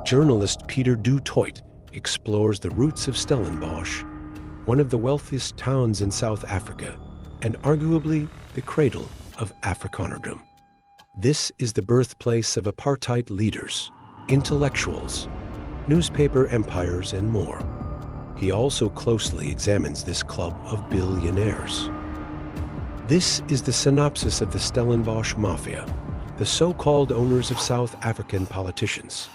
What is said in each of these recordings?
Journalist Peter Du Toit explores the roots of Stellenbosch, one of the wealthiest towns in South Africa, and arguably the cradle of Afrikanerdom. This is the birthplace of apartheid leaders, intellectuals, newspaper empires, and more. He also closely examines this club of billionaires. This is the synopsis of the Stellenbosch Mafia, the so-called owners of South African politicians.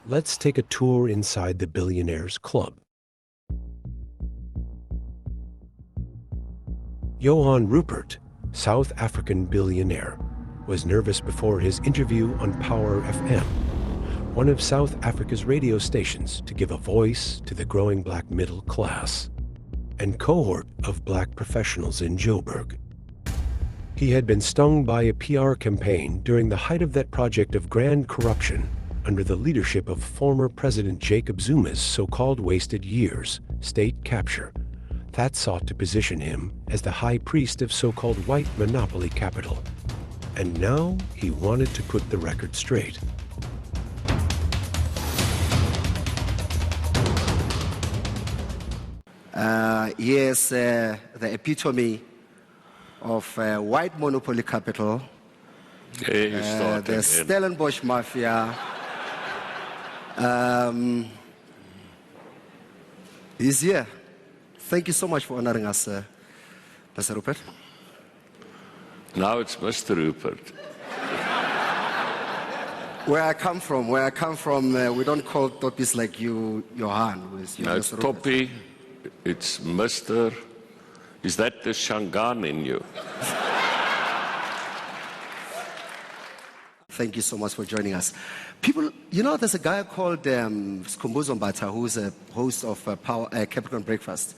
Let's take a tour inside the Billionaires Club. Johhan Rupert, South African billionaire, was nervous before his interview on Power FM, one of South Africa's radio stations, to give a voice to the growing black middle class and cohort of black professionals in Joburg. He had been stung by a PR campaign during the height of that project of grand corruption under the leadership of former President Jacob Zuma's so-called wasted years, state capture, that sought to position him as the high priest of so-called white monopoly capital. And now he wanted to put the record straight. Yes, the epitome of white monopoly capital, the Stellenbosch Mafia, is here. Thank you so much for honoring us, Mr. Rupert. Now it's Mr. Rupert. Where I come from, we don't call Toppies like you, Johan. No, it's Toppie, it's Mr. Is that the Shangaan in you? Thank you so much for joining us. People, you know, there's a guy called Skhumbuzo Mbata, who's a host of Capricorn Breakfast,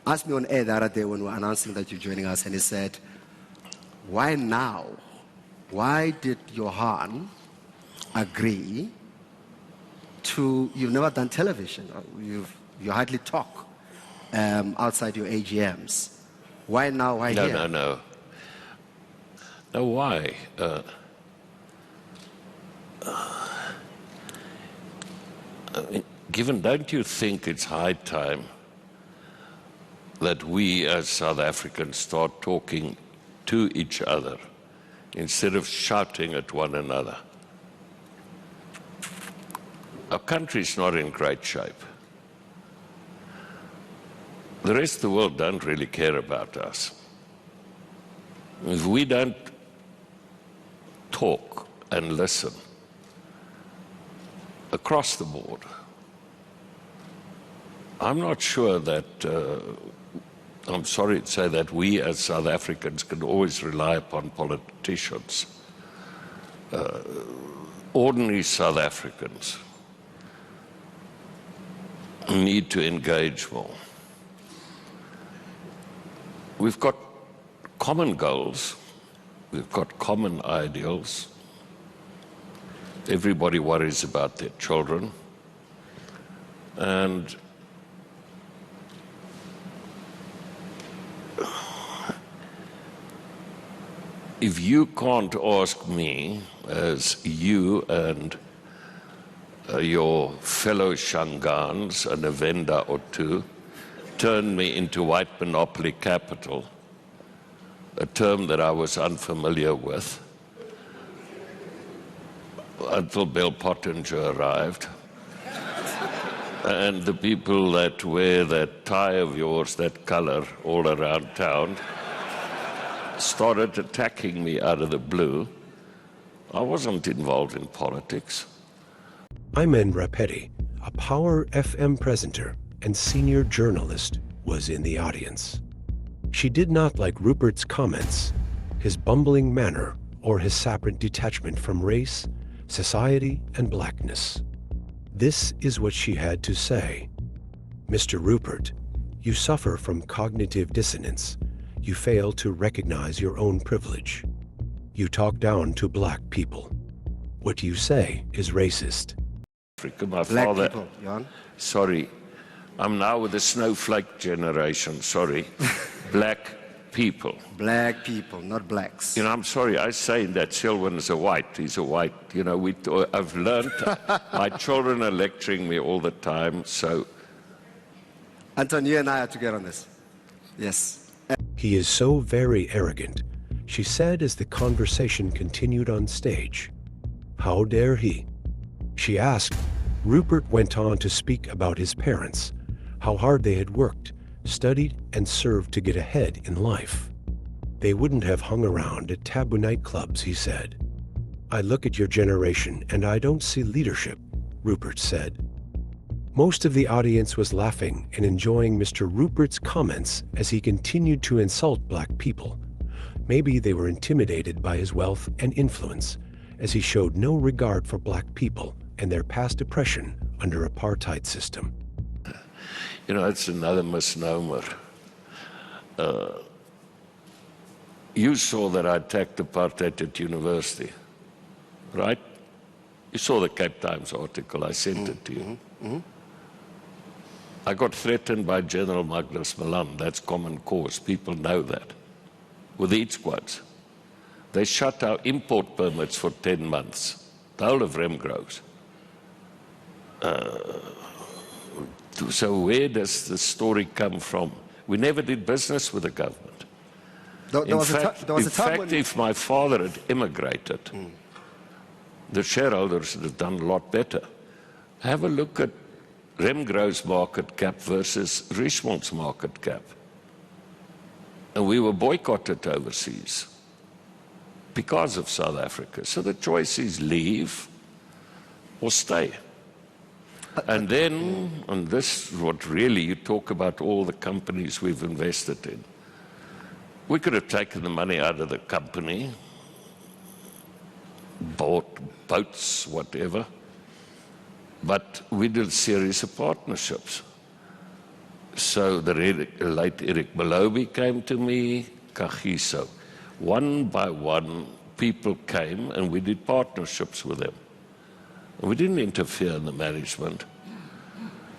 asked me on air the other day when we were announcing that you're joining us, and he said, why now? Why did Johan agree to, you've never done television, you hardly talk outside your AGMs. Why now, why here? No, why? Don't you think it's high time that we as South Africans start talking to each other instead of shouting at one another? Our country's not in great shape. The rest of the world don't really care about us. If we don't talk and listen across the board, I'm not sure that, I'm sorry to say that we as South Africans can always rely upon politicians. Ordinary South Africans need to engage more. We've got common goals, we've got common ideals. Everybody worries about their children. And if you can't ask me, as you and your fellow Shangaans and a vendor or two turned me into white monopoly capital, a term that I was unfamiliar with until Bill Pottinger arrived. And the people that wear that tie of yours, that color, all around town, started attacking me out of the blue. I wasn't involved in politics. Imen Rapeti, a Power FM presenter and senior journalist, was in the audience. She did not like Rupert's comments, his bumbling manner, or his separate detachment from race, society, and blackness. This is what she had to say. Mr. Rupert, you suffer from cognitive dissonance. You fail to recognize your own privilege. You talk down to black people. What you say is racist. My father, people, Jan? Sorry, I'm now with the snowflake generation, sorry. Black people. Black people, not blacks. You know, I'm sorry, I say that Selwyn is a white. He's a white. You know, I've learned, my children are lecturing me all the time, so. Anton, you and I are together on this. Yes. He is so very arrogant, she said as the conversation continued on stage. How dare he? She asked. Rupert went on to speak about his parents, how hard they had worked, studied, and served to get ahead in life. They wouldn't have hung around at taboo nightclubs, he said. I look at your generation and I don't see leadership, Rupert said. Most of the audience was laughing and enjoying Mr. Rupert's comments as he continued to insult black people. Maybe they were intimidated by his wealth and influence, as he showed no regard for black people and their past oppression under apartheid system. You know, it's another misnomer. You saw that I attacked apartheid at university, right? You saw the Cape Times article, I sent it to you. I got threatened by General Douglas Malema, that's common cause, people know that, with the eat squads. They shut our import permits for 10 months, the whole of Remgroves. So where does the story come from? We never did business with the government. In fact, if my father had immigrated, the shareholders would have done a lot better. Have a look at Remgrove's market cap versus Richmond's market cap. And we were boycotted overseas because of South Africa. So the choice is leave or stay. And then, and this is what really you talk about all the companies we've invested in. We could have taken the money out of the company, bought boats, whatever, but we did a series of partnerships. So the late Eric Malobi came to me, Kagiso. One by one, people came and we did partnerships with them. We didn't interfere in the management.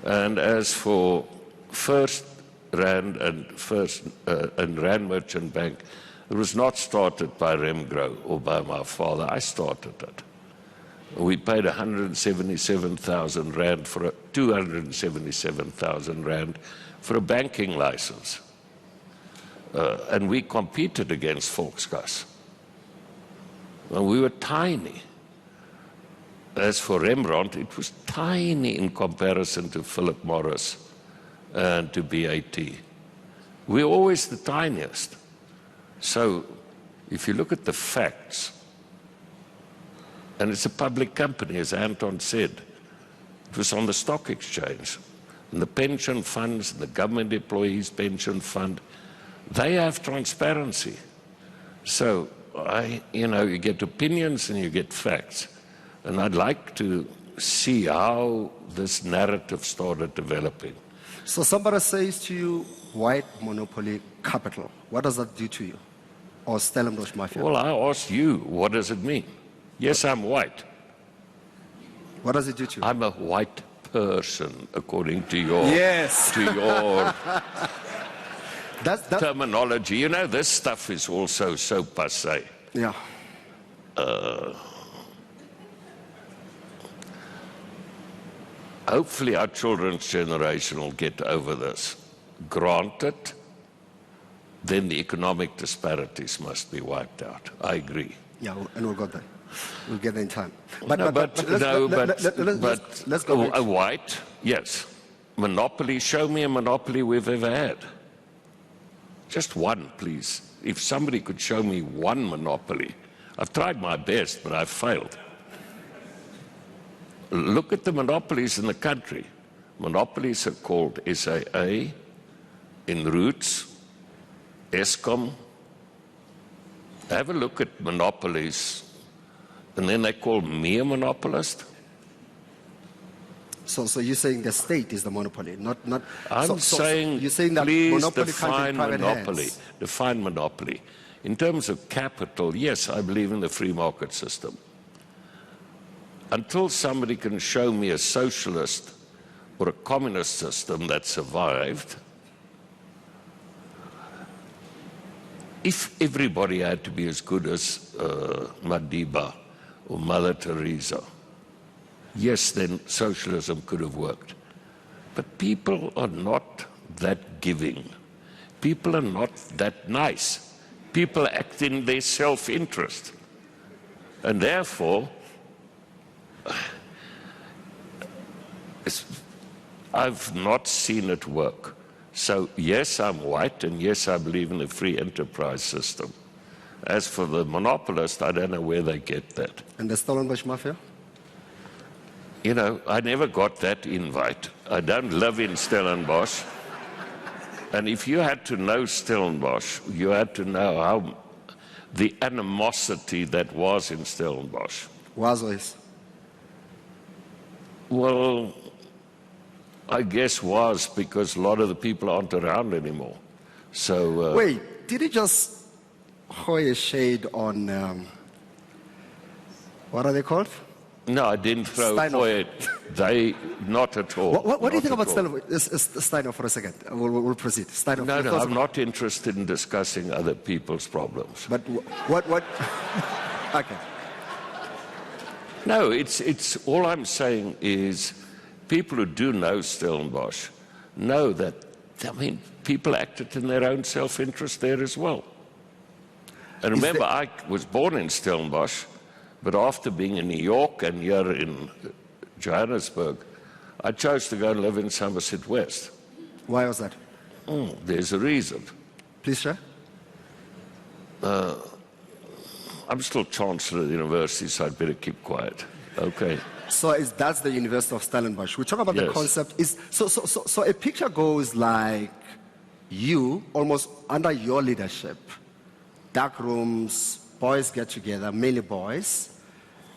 And as for First Rand and Rand Merchant Bank, it was not started by Remgrove or by my father. I started it. We paid 177,000 Rand for 277,000 Rand for a banking license. And we competed against Volksgas. And we were tiny. As for Rembrandt, it was tiny in comparison to Philip Morris and to BAT. We're always the tiniest. So if you look at the facts, and it's a public company, as Anton said, it was on the stock exchange, and the pension funds, and the government employees' pension fund, they have transparency. So, you get opinions and you get facts. And I'd like to see how this narrative started developing. So somebody says to you, white monopoly capital. What does that do to you? Or Stellenbosch Mafia? Well, I asked you, what does it mean? Yes, I'm white. What does it do to you? I'm a white person, according to your, terminology. You know, this stuff is also so passé. Yeah. Hopefully our children's generation will get over this. Granted, then the economic disparities must be wiped out. I agree. Yeah, and we'll get there. We'll get there in time. Let's go. A white, yes. Monopoly, show me a monopoly we've ever had. Just one, please. If somebody could show me one monopoly. I've tried my best, but I've failed. Look at the monopolies in the country. Monopolies are called SAA, in Roots, Eskom. Have a look at monopolies, and then they call me a monopolist. So you're saying the state is the monopoly, not. I'm saying, you're saying that please monopoly define can't be private monopoly. hands. Define monopoly. In terms of capital, yes, I believe in the free market system. Until somebody can show me a socialist or a communist system that survived, if everybody had to be as good as Madiba or Mother Teresa, yes, then socialism could have worked. But people are not that giving. People are not that nice. People act in their self-interest. And therefore, I've not seen it work. So yes, I'm white, and yes, I believe in the free enterprise system. As for the monopolist, I don't know where they get that. And the Stellenbosch Mafia? You know, I never got that invite. I don't live in Stellenbosch. And if you had to know Stellenbosch, you had to know how the animosity that was in Stellenbosch. Was always. Well, I guess was because a lot of the people aren't around anymore. So wait, did he just throw a shade on what are they called? No, I didn't throw it. They not at all. What do you think about Steiner for a second? We'll proceed. Steiner. No, I'm not interested in discussing other people's problems. But what? Okay. No, it's all I'm saying is people who do know Stellenbosch know that, I mean, people acted in their own self-interest there as well. And remember, I was born in Stellenbosch, but after being in New York and here in Johannesburg, I chose to go and live in Somerset West. Why was that? There's a reason. Please share. I'm still Chancellor of the University, so I'd better keep quiet. Okay. So that's the University of Stellenbosch. We talk about the concept. So a picture goes like you, almost under your leadership, dark rooms, boys get together, mainly boys,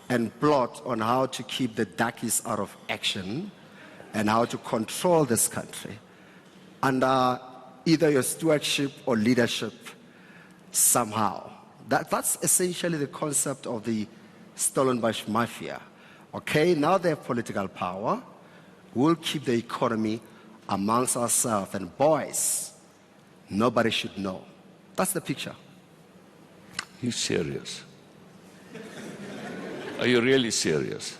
and plot on how to keep the darkies out of action and how to control this country under either your stewardship or leadership somehow. That's essentially the concept of the Stellenbosch Mafia. Okay, now they have political power. We'll keep the economy amongst ourselves. And boys, nobody should know. That's the picture. You serious? Are you really serious?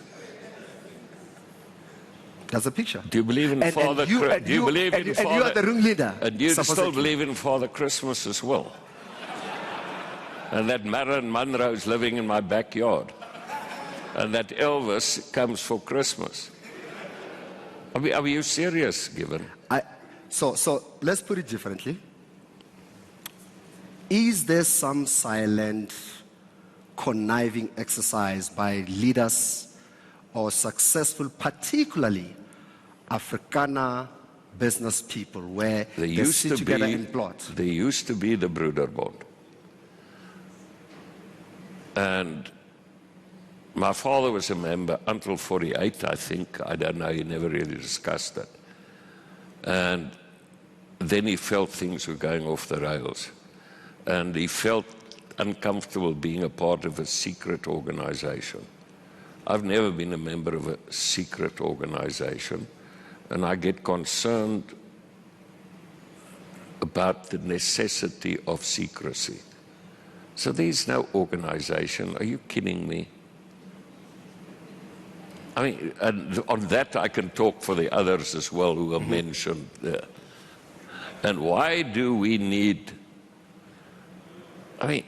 That's a picture. Do you believe in Father Christmas? Do you believe in Father? And you are the room leader. And you still believe in Father Christmas as well? And that Marilyn Monroe's living in my backyard. And that Elvis comes for Christmas. Are you serious, Given? So let's put it differently. Is there some silent, conniving exercise by leaders or successful, particularly Afrikaner business people, where they sit together in plot? There used to be the Broederbond. And my father was a member until 48, I think. I don't know, he never really discussed that. And then he felt things were going off the rails. And he felt uncomfortable being a part of a secret organization. I've never been a member of a secret organization, and I get concerned about the necessity of secrecy. So there's no organization. Are you kidding me? I mean, and on that I can talk for the others as well who are mentioned there. And why do we need, I mean,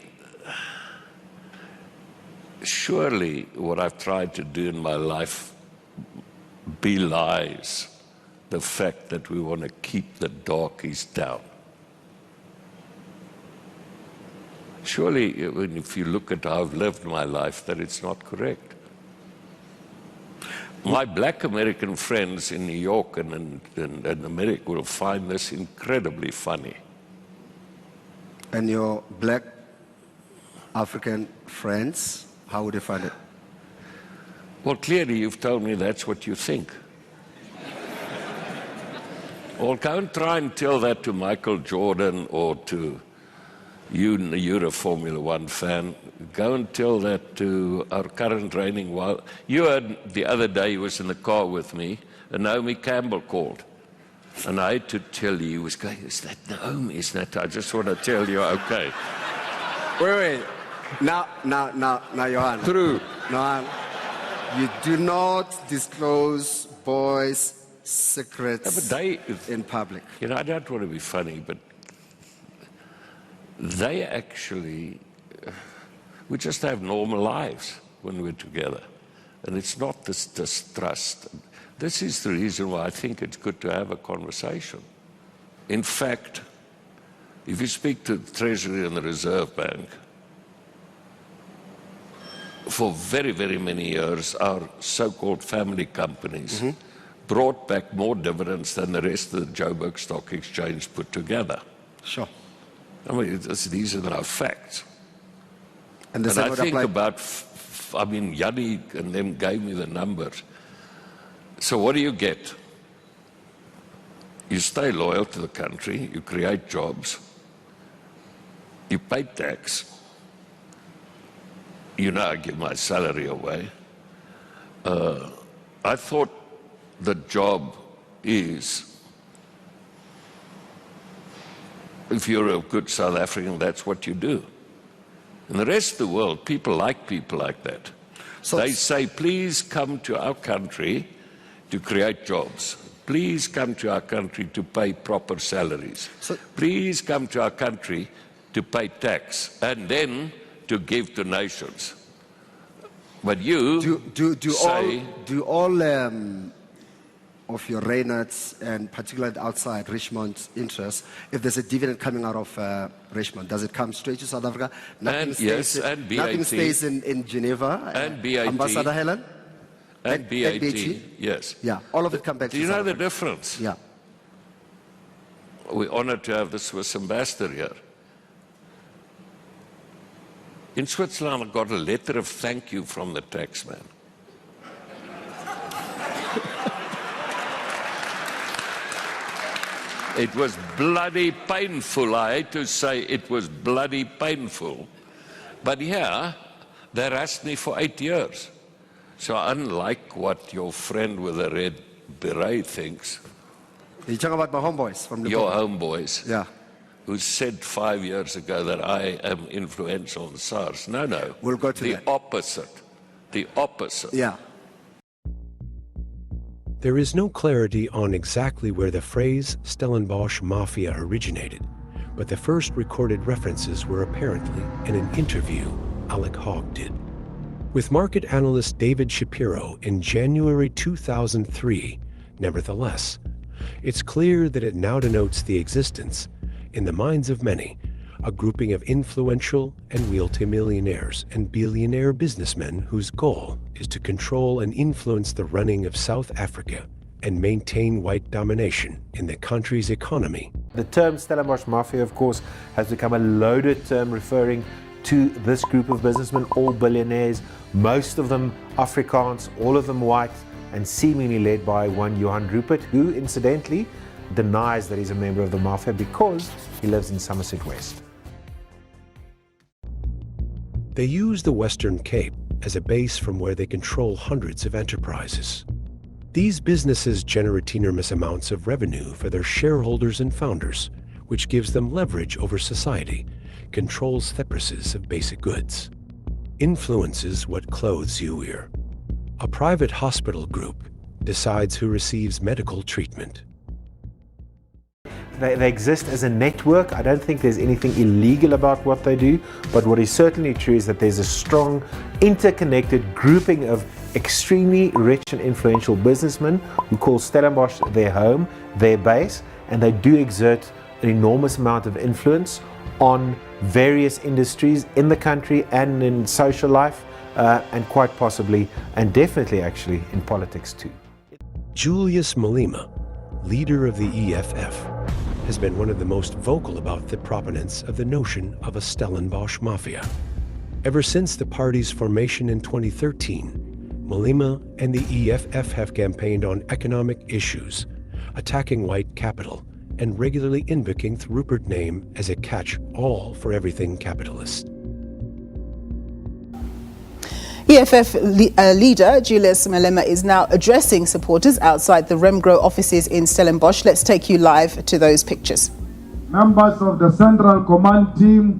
surely what I've tried to do in my life belies the fact that we want to keep the darkies down. Surely, if you look at how I've lived my life, that it's not correct. My black American friends in New York and America will find this incredibly funny. And your black African friends, how would they find it? Well, clearly you've told me that's what you think. Well, go and try and tell that to Michael Jordan or to you're a Formula One fan. Go and tell that to our current reigning wild. You heard the other day he was in the car with me, and Naomi Campbell called. And I had to tell you, he was going, is that Naomi? Isn't that? I just want to tell you, okay. Wait. Now, Johan. True. Now, you do not disclose boys' secrets in public. You know, I don't want to be funny, but they actually, we just have normal lives when we're together. And it's not this distrust. This is the reason why I think it's good to have a conversation. In fact, if you speak to the Treasury and the Reserve Bank, for very, very many years, our so-called family companies brought back more dividends than the rest of the Joburg Stock Exchange put together. Sure. I mean, these are now facts. And I think about, I mean, Yanni and them gave me the numbers. So what do you get? You stay loyal to the country, you create jobs, you pay tax. You know, I give my salary away. I thought the job is, if you're a good South African, that's what you do. In the rest of the world, people like that. So they say, please come to our country to create jobs. Please come to our country to pay proper salaries. Please come to our country to pay tax and then to give to nations. But you do all of your Reynolds, and particularly outside Richmond's interests, if there's a dividend coming out of Richmond, does it come straight to South Africa? Nothing stays in Geneva. And BAT. Ambassador Helen? And BAT, yes. Yeah, all of it come back to South Africa. Do you know the difference? Yeah. We're honored to have the Swiss ambassador here. In Switzerland, I got a letter of thank you from the taxman. It was bloody painful. I hate to say it was bloody painful. But here, they harassed me for 8 years. So unlike what your friend with the red beret thinks, you're talking about my homeboys from the your homeboys, yeah, who said 5 years ago that I am influential in SARS. No. We'll go to the that. opposite. The opposite. Yeah. There is no clarity on exactly where the phrase Stellenbosch Mafia originated, but the first recorded references were apparently in an interview Alec Hogg did with market analyst David Shapiro in January 2003. Nevertheless, it's clear that it now denotes the existence, in the minds of many, a grouping of influential and wealthy millionaires and billionaire businessmen whose goal is to control and influence the running of South Africa and maintain white domination in the country's economy. The term Stellenbosch Mafia, of course, has become a loaded term referring to this group of businessmen, all billionaires, most of them Afrikaans, all of them white, and seemingly led by one Johhan Rupert, who incidentally denies that he's a member of the Mafia because he lives in Somerset West. They use the Western Cape as a base from where they control hundreds of enterprises. These businesses generate enormous amounts of revenue for their shareholders and founders, which gives them leverage over society, controls the prices of basic goods, influences what clothes you wear. A private hospital group decides who receives medical treatment. They exist as a network. I don't think there's anything illegal about what they do, but what is certainly true is that there's a strong, interconnected grouping of extremely rich and influential businessmen who call Stellenbosch their home, their base, and they do exert an enormous amount of influence on various industries in the country and in social life, and quite possibly, and definitely actually, in politics too. Julius Malema, leader of the EFF, has been one of the most vocal about the proponents of the notion of a Stellenbosch Mafia. Ever since the party's formation in 2013, Malema and the EFF have campaigned on economic issues, attacking white capital, and regularly invoking the Rupert name as a catch-all for everything capitalist. EFF leader Julius Malema is now addressing supporters outside the Remgro offices in Stellenbosch. Let's take you live to those pictures. Members of the Central Command Team,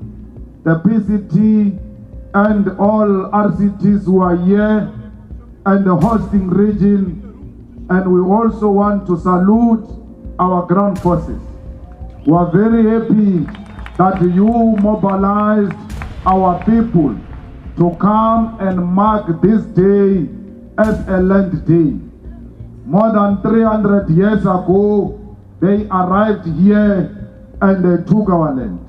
the PCT, and all RCTs who are here, and the hosting region. And we also want to salute our ground forces. We are very happy that you mobilized our people to come and mark this day as a land day. More than 300 years ago, they arrived here and they took our land.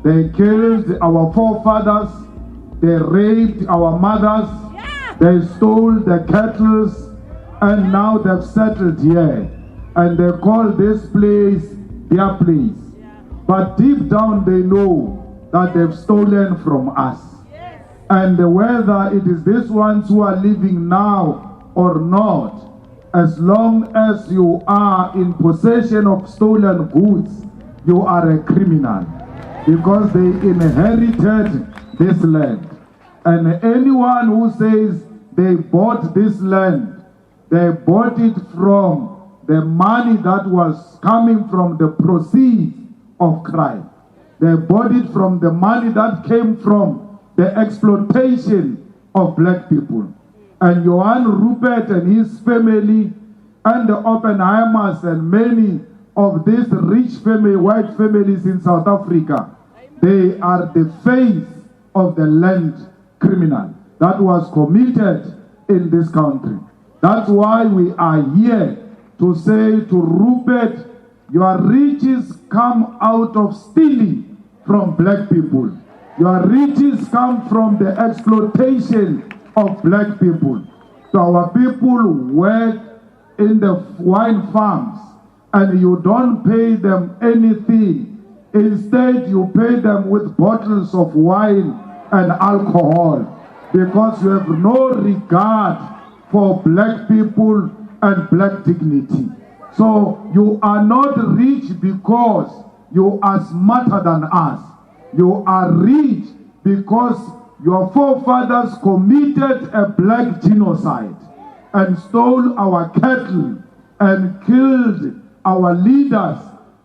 They killed our forefathers, they raped our mothers, they stole the cattle, and now they've settled here. And they call this place their place. But deep down they know that they've stolen from us. And whether it is these ones who are living now or not, as long as you are in possession of stolen goods, you are a criminal, because they inherited this land. And anyone who says they bought this land, they bought it from the money that was coming from the proceeds of crime. They bought it from the money that came from the exploitation of black people. And Johhan Rupert and his family and the Oppenheimers and many of these rich family, white families in South Africa, they are the face of the land criminal that was committed in this country. That's why we are here to say to Rupert, your riches come out of stealing from black people. Your riches come from the exploitation of black people. So our people work in the wine farms and you don't pay them anything. Instead, you pay them with bottles of wine and alcohol, because you have no regard for black people and black dignity. So you are not rich because you are smarter than us. You are rich because your forefathers committed a black genocide and stole our cattle and killed our leaders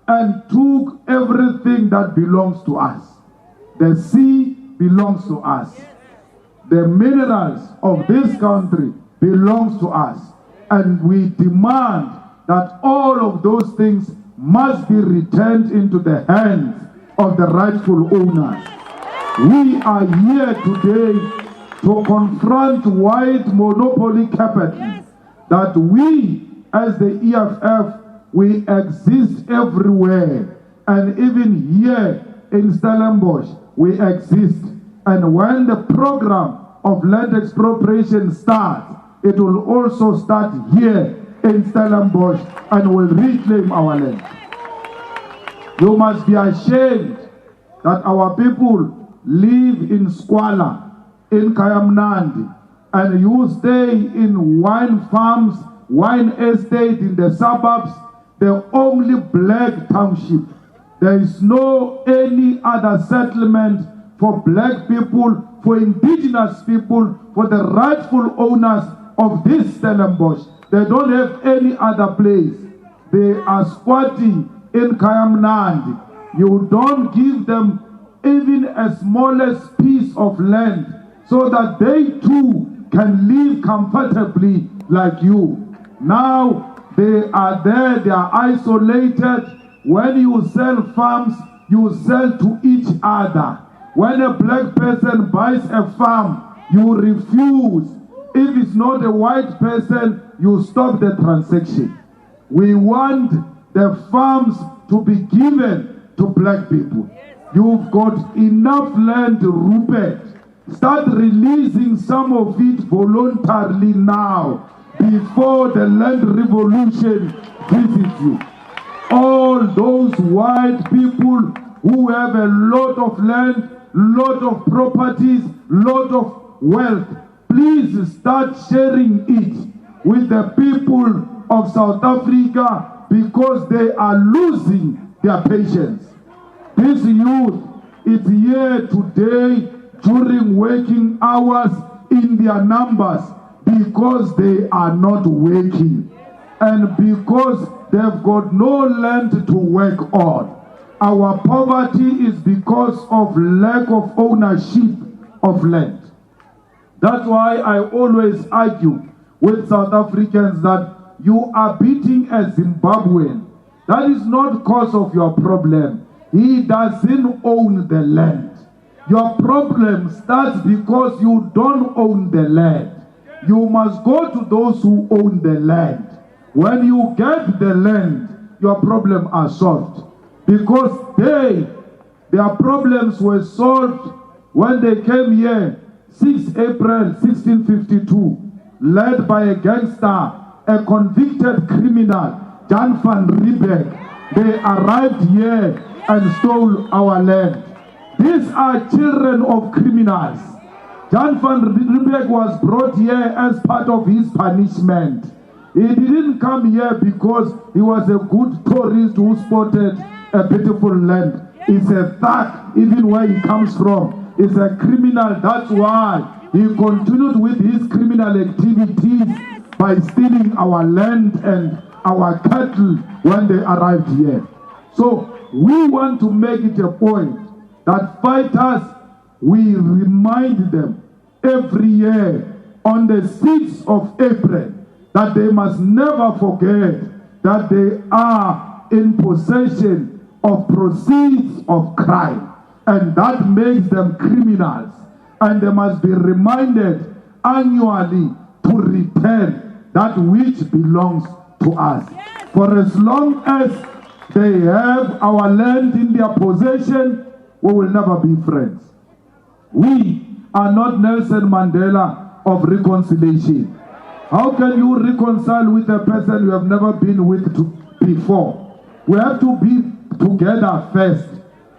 and took everything that belongs to us. The sea belongs to us. The minerals of this country belongs to us. And we demand that all of those things must be returned into the hands of the rightful owners. We are here today to confront white monopoly capital, that we as the EFF, we exist everywhere, and even here in Stellenbosch we exist. And when the program of land expropriation starts, it will also start here in Stellenbosch and will reclaim our land. You must be ashamed that our people live in squalor, in Kayamnandi, and you stay in wine farms, wine estate in the suburbs, the only black township. There is no any other settlement for black people, for indigenous people, for the rightful owners of this Stellenbosch. They don't have any other place. They are squatting in Kayamnandi. You don't give them even a smallest piece of land so that they too can live comfortably like you. Now they are there, they are isolated. When you sell farms, you sell to each other. When a black person buys a farm, you refuse. If it's not a white person, you stop the transaction. We want the farms to be given to black people. You've got enough land, Rupert. Start releasing some of it voluntarily now, before the land revolution visits you. All those white people who have a lot of land, lot of properties, lot of wealth, please start sharing it with the people of South Africa, because they are losing their patience. This youth is here today during working hours in their numbers because they are not working and because they've got no land to work on. Our poverty is because of lack of ownership of land. That's why I always argue with South Africans that you are beating a Zimbabwean. That is not cause of your problem. He doesn't own the land. Your problem starts because you don't own the land. You must go to those who own the land. When you get the land, your problems are solved. Because their problems were solved when they came here, 6 April 1652, led by a gangster, a convicted criminal, John van Riebeck. They arrived here and stole our land. These are children of criminals. John van Riebeck was brought here as part of his punishment. He didn't come here because he was a good tourist who spotted a beautiful land. He's a thug, even where he comes from. He's a criminal. That's why he continued with his criminal activities by stealing our land and our cattle when they arrived here. So we want to make it a point that fighters, we remind them every year on the 6th of April that they must never forget that they are in possession of proceeds of crime, and that makes them criminals, and they must be reminded annually to return that which belongs to us. For as long as they have our land in their possession, we will never be friends. We are not Nelson Mandela of reconciliation. How can you reconcile with a person you have never been with before? We have to be together first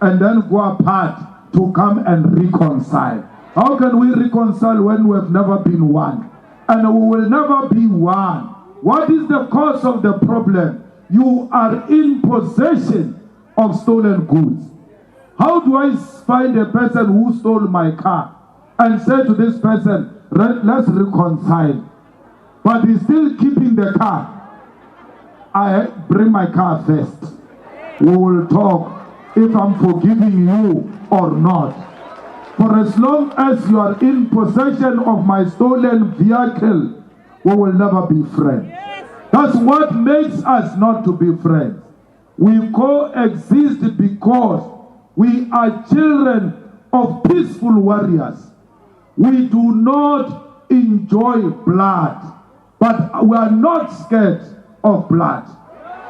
and then go apart to come and reconcile. How can we reconcile when we have never been one? And we will never be one. What is the cause of the problem? You are in possession of stolen goods. How do I find a person who stole my car and say to this person, let's reconcile, but he's still keeping the car? I bring my car first. We will talk if I'm forgiving you or not. For as long as you are in possession of my stolen vehicle, we will never be friends. That's what makes us not to be friends. We coexist because we are children of peaceful warriors. We do not enjoy blood, but we are not scared of blood.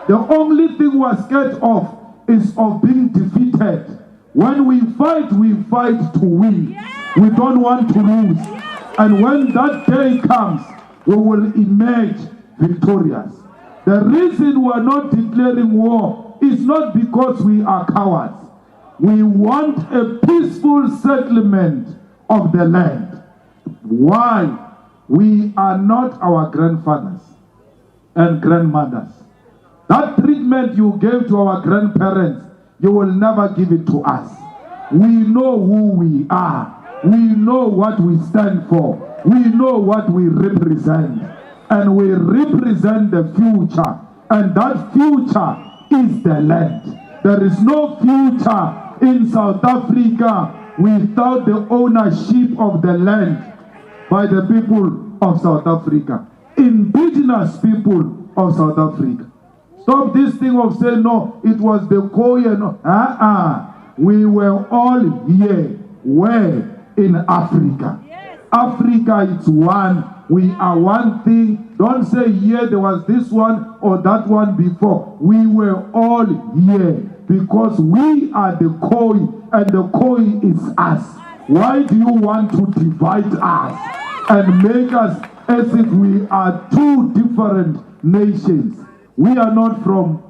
The only thing we are scared of is of being defeated. When we fight to win. We don't want to lose. And when that day comes, we will emerge victorious. The reason we are not declaring war is not because we are cowards. We want a peaceful settlement of the land. Why? We are not our grandfathers and grandmothers. That treatment you gave to our grandparents, you will never give it to us. We know who we are. We know what we stand for. We know what we represent. And we represent the future. And that future is the land. There is no future in South Africa without the ownership of the land by the people of South Africa. Indigenous people of South Africa. Stop this thing of saying, no, it was the Khoi and we were all here. Where? In Africa. Yes. Africa is one. We are one thing. Don't say, yeah, there was this one or that one before. We were all here because we are the Khoi and the Khoi is us. Why do you want to divide us and make us as if we are two different nations? We are not from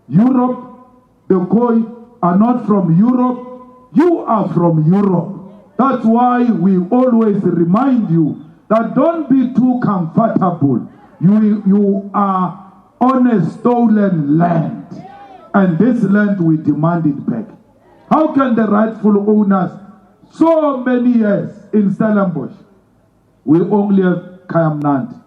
Europe. The Khoi are not from Europe. You are from Europe. That's why we always remind you that don't be too comfortable. You are on a stolen land. And this land, we demand it back. How can the rightful owners, so many years in Stellenbosch, we only have Kayamnandi.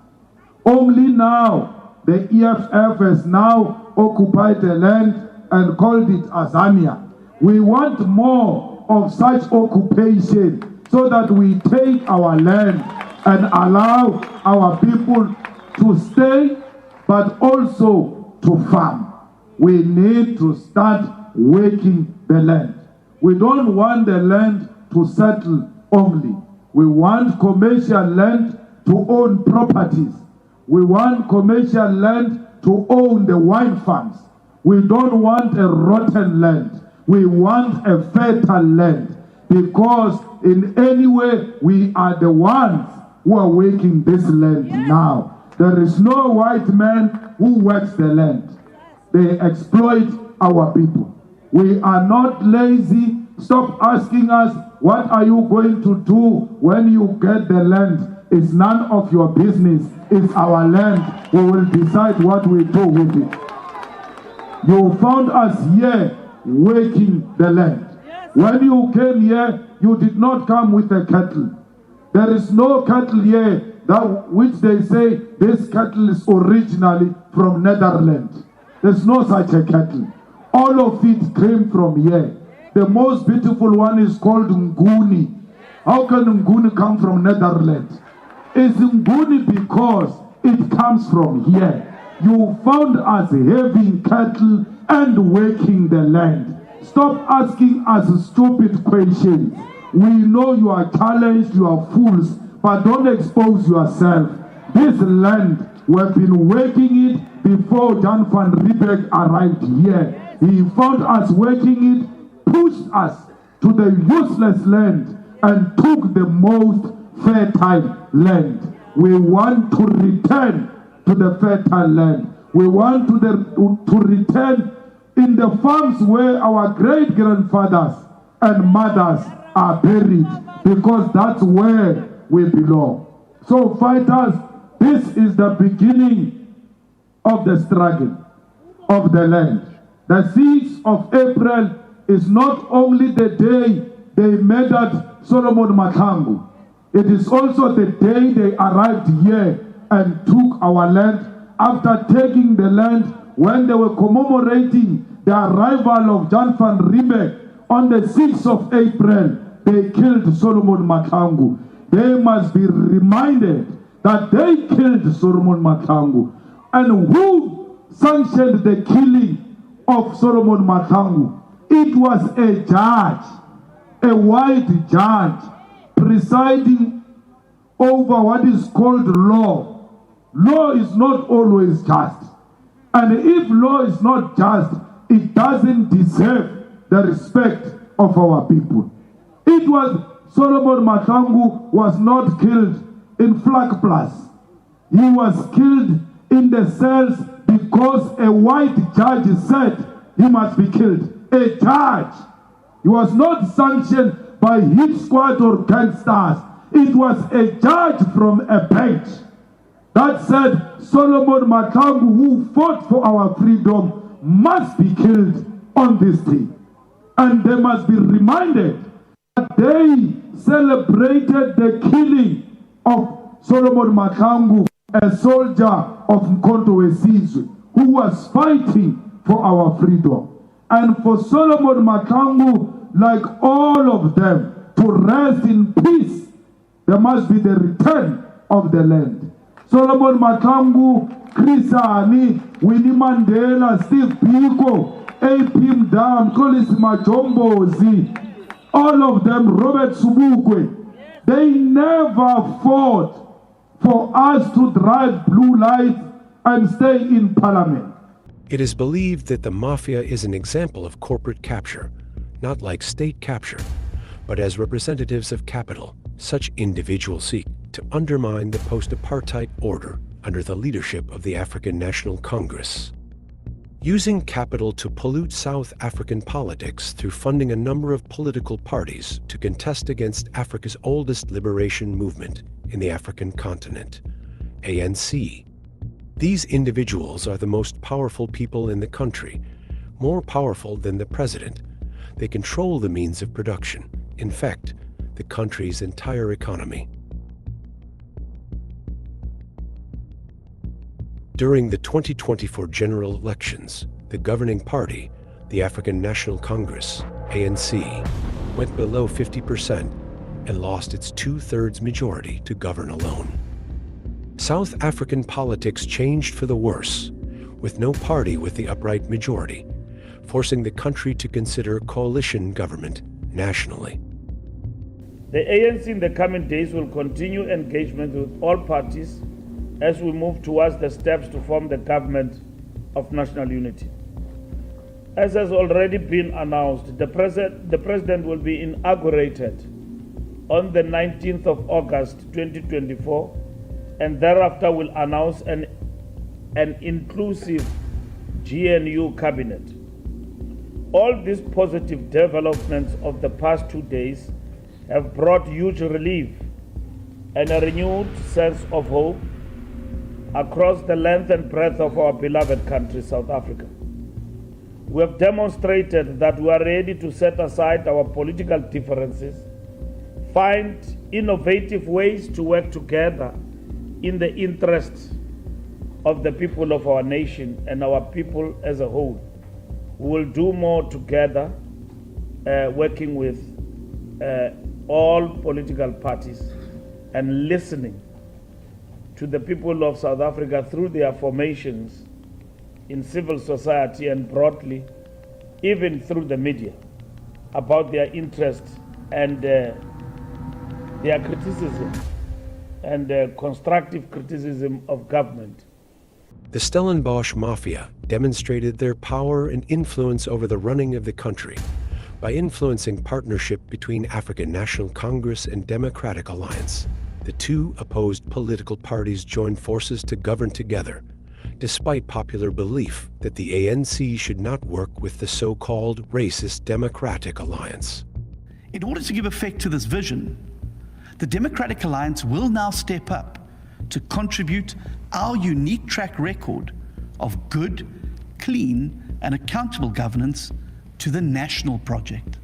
Only now, the EFF has now occupied the land and called it Azania. We want more of such occupation so that we take our land and allow our people to stay, but also to farm. We need to start working the land. We don't want the land to settle only. We want commercial land to own properties. We want commercial land to own the wine farms. We don't want a rotten land. We want a fertile land, because in any way we are the ones who are working this land now. There is no white man who works the land. They exploit our people. We are not lazy. Stop asking us, what are you going to do when you get the land? It's none of your business. It's our land. We will decide what we do with it. You found us here working the land. When you came here, you did not come with a cattle. There is no cattle here that which they say this cattle is originally from Netherlands. There's no such a cattle. All of it came from here. The most beautiful one is called Nguni. How can Nguni come from Netherlands? It's Nguni because it comes from here. You found us having cattle and working the land. Stop asking us stupid questions. We know you are challenged, you are fools, but don't expose yourself. This land, we've been working it before John van Riebeck arrived here. He found us working it, pushed us to the useless land, and took the most fertile land. We want to return to the fertile land. We want to return in the farms where our great-grandfathers and mothers are buried, because that's where we belong. So fighters, this is the beginning of the struggle of the land. The 6th of April is not only the day they murdered Solomon Mahlangu, it is also the day they arrived here and took our land. After taking the land, when they were commemorating the arrival of John van Riebeck on the 6th of April, they killed Solomon Mahlangu. They must be reminded that they killed Solomon Mahlangu. And who sanctioned the killing of Solomon Mahlangu? It was a judge, a white judge, presiding over what is called law. Law is not always just. And if law is not just, it doesn't deserve the respect of our people. It was Solomon Mahlangu was not killed in Vlakplaas. He was killed in the cells because a white judge said he must be killed. A judge. He was not sanctioned by hit squad or gangsters. It was a judge from a bench that said Solomon Mahlangu, who fought for our freedom, must be killed on this day. And they must be reminded that they celebrated the killing of Solomon Mahlangu, a soldier of Mkhonto Wesizwe, who was fighting for our freedom. And for Solomon Mahlangu, like all of them, to rest in peace, there must be the return of the land. Solomon Mahlangu, Chris Hani, Winnie Mandela, Steve Biko, A.P. Mdam, Collins Majombozi, all of them, Robert Subukwe, they never fought for us to drive blue lights and stay in parliament. It is believed that the mafia is an example of corporate capture, not like state capture, but as representatives of capital. Such individuals seek to undermine the post-apartheid order under the leadership of the African National Congress. Using capital to pollute South African politics through funding a number of political parties to contest against Africa's oldest liberation movement in the African continent, ANC. These individuals are the most powerful people in the country, more powerful than the president. They control the means of production, in fact, the country's entire economy. During the 2024 general elections, the governing party, The African National Congress, ANC, went below 50% and lost its two-thirds majority to govern alone. South African politics changed for the worse, with no party with the upright majority, forcing the country to consider coalition government nationally. The ANC in the coming days will continue engagement with all parties as we move towards the steps to form the government of national unity. As has already been announced, the president will be inaugurated on the 19th of August 2024, and thereafter will announce an inclusive GNU cabinet. All these positive developments of the past 2 days have brought huge relief and a renewed sense of hope across the length and breadth of our beloved country, South Africa. We have demonstrated that we are ready to set aside our political differences, find innovative ways to work together in the interests of the people of our nation and our people as a whole. We will do more together, working with all political parties and listening to the people of South Africa through their formations in civil society and broadly, even through the media, about their interests and their criticism and constructive criticism of government. The Stellenbosch Mafia demonstrated their power and influence over the running of the country by influencing partnership between African National Congress and Democratic Alliance. The two opposed political parties joined forces to govern together, despite popular belief that the ANC should not work with the so-called racist Democratic Alliance. In order to give effect to this vision, the Democratic Alliance will now step up to contribute our unique track record of good, clean, and accountable governance to the national project.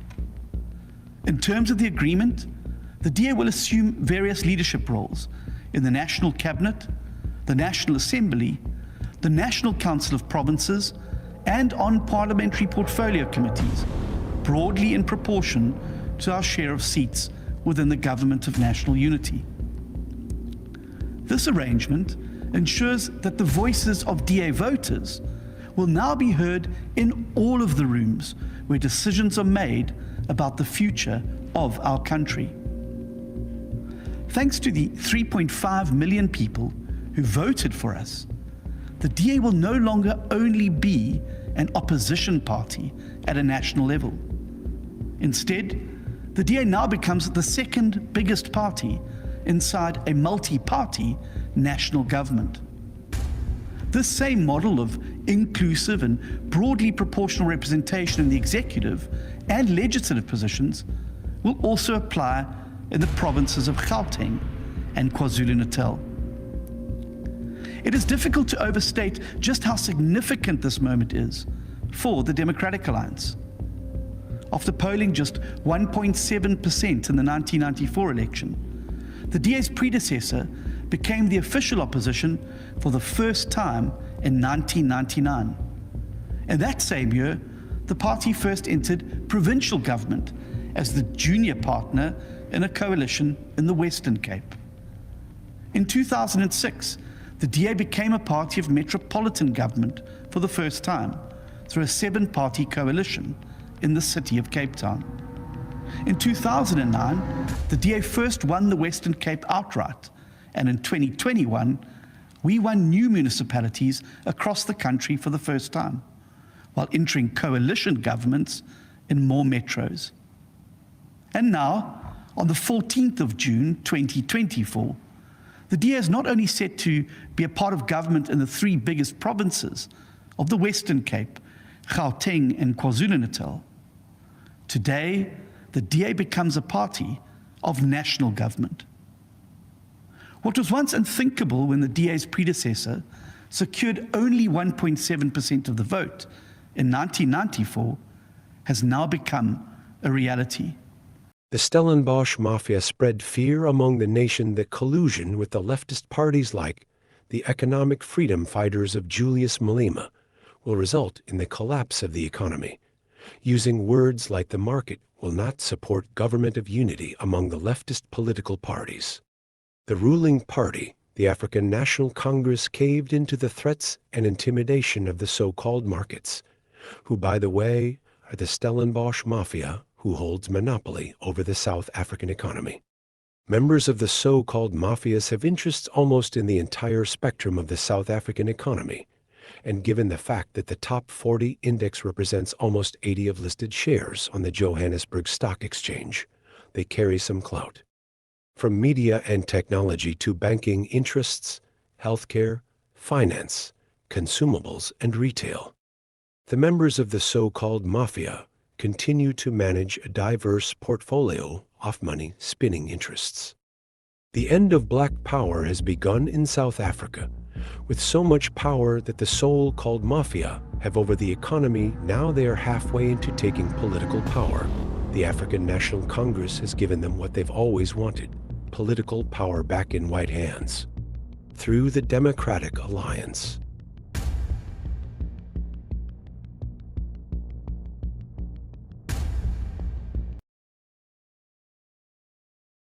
In terms of the agreement, the DA will assume various leadership roles in the National Cabinet, the National Assembly, the National Council of Provinces, and on parliamentary portfolio committees, broadly in proportion to our share of seats within the Government of National Unity. This arrangement ensures that the voices of DA voters will now be heard in all of the rooms where decisions are made about the future of our country. Thanks to the 3.5 million people who voted for us, the DA will no longer only be an opposition party at a national level. Instead, the DA now becomes the second biggest party inside a multi-party national government. This same model of inclusive and broadly proportional representation in the executive and legislative positions will also apply in the provinces of Gauteng and KwaZulu-Natal. It is difficult to overstate just how significant this moment is for the Democratic Alliance. After polling just 1.7% in the 1994 election, the DA's predecessor became the official opposition for the first time in 1999. And that same year, the party first entered provincial government as the junior partner in a coalition in the Western Cape. In 2006, the DA became a party of metropolitan government for the first time through a 7-party coalition in the city of Cape Town. In 2009, the DA first won the Western Cape outright, and in 2021, we won new municipalities across the country for the first time, while entering coalition governments in more metros. And now, on the 14th of June 2024, the DA is not only set to be a part of government in the 3 biggest provinces of the Western Cape, Gauteng and KwaZulu-Natal. Today, the DA becomes a party of national government. What was once unthinkable when the DA's predecessor secured only 1.7% of the vote in 1994 has now become a reality. The Stellenbosch Mafia spread fear among the nation that collusion with the leftist parties like the economic freedom fighters of Julius Malema will result in the collapse of the economy using words like the market will not support government of unity among the leftist political parties. The ruling party, the African National Congress, caved into the threats and intimidation of the so-called markets, who, by the way, are the Stellenbosch Mafia, who holds monopoly over the South African economy. Members of the so-called mafias have interests almost in the entire spectrum of the South African economy, and given the fact that the top 40 index represents almost 80 of listed shares on the Johannesburg Stock Exchange, they carry some clout. From media and technology to banking interests, healthcare, finance, consumables, and retail. The members of the so-called mafia continue to manage a diverse portfolio of money spinning interests. The end of black power has begun in South Africa, with so much power that the so-called mafia have over the economy. Now they are halfway into taking political power. The African National Congress has given them what they've always wanted, political power back in white hands. Through the Democratic Alliance,